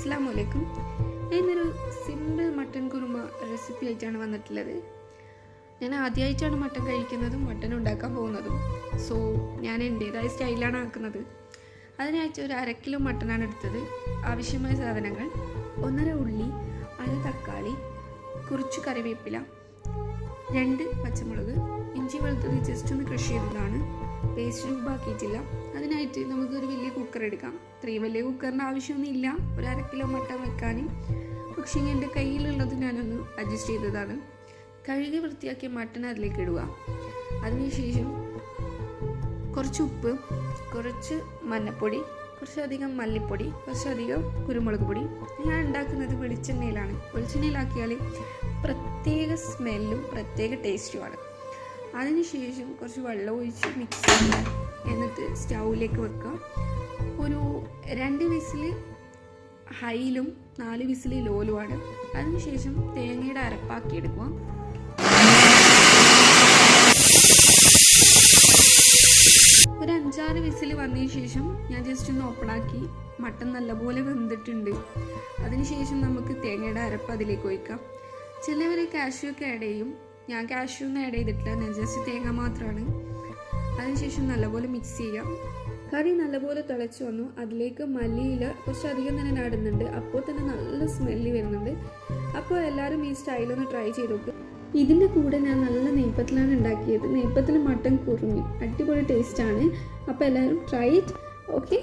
അസ്സലാമു അലൈക്കും. ഞാനൊരു സിമ്പിൾ മട്ടൻ കുറുമ റെസിപ്പി ആയിട്ടാണ് വന്നിട്ടുള്ളത്. ഞാൻ ആദ്യമായിട്ടാണ് മട്ടൻ കഴിക്കുന്നതും മട്ടൻ ഉണ്ടാക്കാൻ പോകുന്നതും. സോ ഞാൻ എൻ്റേതായ സ്റ്റൈലാണ് ആക്കുന്നത്. അതിനായിട്ട് ഒരു 1/2 കിലോ മട്ടനാണ് എടുത്തത്. ആവശ്യമായ സാധനങ്ങൾ: 1.5 ഉള്ളി, 1 തക്കാളി, കുറച്ച് കറിവേപ്പില, 2 പച്ചമുളക്, ഇഞ്ചി വെളുത്തത് ജസ്റ്റ് ഒന്ന് ക്രഷ് ചെയ്തതാണ്, പേസ്റ്റ് രൂപമാക്കിയിട്ടില്ല. അതിനായിട്ട് നമുക്കൊരു വലിയ കുക്കർ എടുക്കാം. ഇത്രയും വലിയ കുക്കറിൻ്റെ ആവശ്യമൊന്നുമില്ല ഒരു 1/2 കിലോ മട്ടൻ വെക്കാൻ. പക്ഷേ എൻ്റെ കയ്യിലുള്ളത് ഞാനൊന്ന് അഡ്ജസ്റ്റ് ചെയ്തതാണ്. കഴുകി വൃത്തിയാക്കിയ മട്ടൻ അതിലേക്ക് ഇടുക. അതിനുശേഷം കുറച്ച് ഉപ്പ്, കുറച്ച് മഞ്ഞൾപ്പൊടി, കുറച്ചധികം മല്ലിപ്പൊടി, കുറച്ചധികം കുരുമുളക് പൊടി. ഞാൻ ഉണ്ടാക്കുന്നത് വെളിച്ചെണ്ണയിലാണ്. വെളിച്ചെണ്ണയിലാക്കിയാൽ പ്രത്യേക സ്മെല്ലും പ്രത്യേക ടേസ്റ്റുമാണ്. അതിനുശേഷം കുറച്ച് വെള്ളം ഒഴിച്ച് മിക്സ് ചെയ്യുക. എന്നിട്ട് സ്റ്റൗവിലേക്ക് വെക്കുക. ഒരു 2 വിസിൽ ഹൈയിലും 4 വിസിൽ ലോയിലുമാണ്. അതിനുശേഷം തേങ്ങയുടെ അരപ്പാക്കി എടുക്കുക. ഒരു 5-6 വിസിൽ വന്നതിന് ശേഷം ഞാൻ ജസ്റ്റ് ഒന്ന് ഓപ്പണാക്കി. മട്ടൻ നല്ലപോലെ വെന്തിട്ടുണ്ട്. അതിനുശേഷം നമുക്ക് തേങ്ങയുടെ അരപ്പ് അതിലേക്ക് ഒഴിക്കാം. ചിലവർ കാഷ്യൂ ഒക്കെ ആഡ് ചെയ്യും. ഞാൻ കാഷ്യൂ ഒന്നും ആഡ് ചെയ്തിട്ടില്ല. ഞാൻ ജസ്റ്റ് തേങ്ങ മാത്രമാണ്. അതിനുശേഷം നല്ലപോലെ മിക്സ് ചെയ്യാം. കറി നല്ലപോലെ തിളച്ച് വന്നു. അതിലേക്ക് മല്ലിയില കുറച്ചധികം തന്നെ നടുന്നുണ്ട്. അപ്പോൾ തന്നെ നല്ല സ്മെല്ല് വരുന്നുണ്ട്. അപ്പോൾ എല്ലാവരും ഈ സ്റ്റൈലൊന്ന് ട്രൈ ചെയ്ത് നോക്കും. ഇതിൻ്റെ കൂടെ ഞാൻ നല്ല നെയ്പ്പത്തിലാണ് ഉണ്ടാക്കിയത്. നെയ്പ്പത്തിൽ മട്ടൻ കുറുമി അടിപൊളി ടേസ്റ്റാണ്. അപ്പോൾ എല്ലാവരും ട്രൈ ഇറ്റ്. ഓക്കെ.